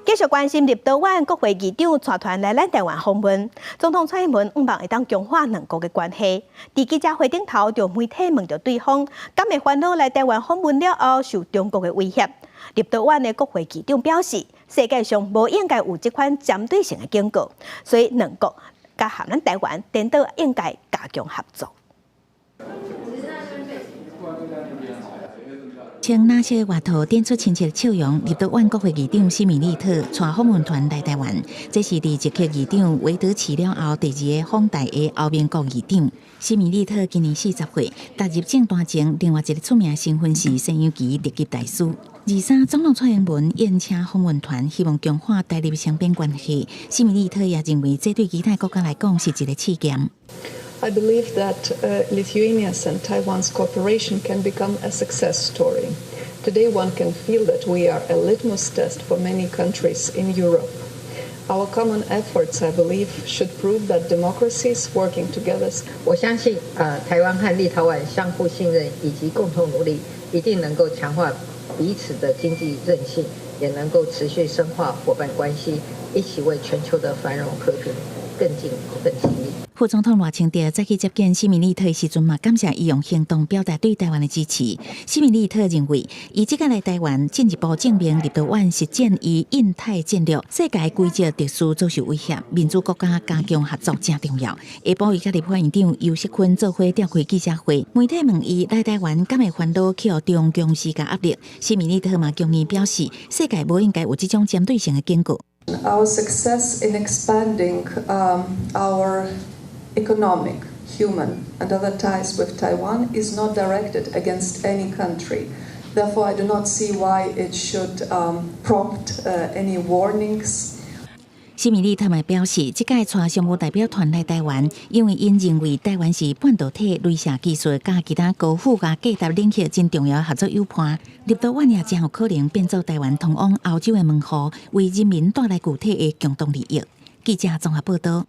继续关心立陶宛国会议长带团来咱台湾访问，总统蔡英文希望会当强化两国的关系。伫记者会顶头，就媒体问到对方，敢会烦恼来台湾访问了后受中国的威胁？立陶宛的国会议长表示，世界上无应该有这款针对性的警告，所以两国甲和咱台湾颠倒应该加强合作。穿蓝色外套、点出亲切笑容，立陶宛国会议长西米利特带访问团来台湾。这是伫捷克议长维德奇了后第二个访台的欧盟国议长。西米利特今年40岁，踏入政坛前，另外一个出名身份是西洋棋日籍大师。23总统蔡英文宴请访问团，希望强化台日双边关系。西米利特也认为，这对其他国家来讲是一个试验。I believe that Lithuania's and Taiwan's cooperation can become a success story. Today one can feel that we are a litmus test for many countries in Europe. Our common efforts, I believe, should prove that democracies working together. 我相信，台湾和立陶宛相互信任以及共同努力，一定能够强化彼此的经济韧性，也能够持续深化伙伴关系，一起为全球的繁荣和平更尽一份心力。副总统赖清德再去接见西米利特的时阵嘛，感谢伊用行动表达对台湾的支持。西米利特认为，伊即个来台湾进一步证明立陶宛实践伊印太战略，世界规则特殊遭受威胁，民主国家加强合作真重要。下晡伊甲立法院长尤锡坤做伙召开记者会，媒体问伊来台湾敢会烦恼去互中共施加压力，西米利特嘛强硬表示，世界无应该有这种针对性的警告。Our success in expanding our economic, human, and other ties with Taiwan is not directed against any country. Therefore, I do not see why it should prompt any warnings. 西米利特嘛表示，这届带商务代表团来台湾，因为因认为台湾是半导体、雷射技术加其他高附加价值领域真重要合作伙伴。立陶宛也真有可能变做台湾通往欧洲的门户，为人民带来具体的共同利益。记者综合报道。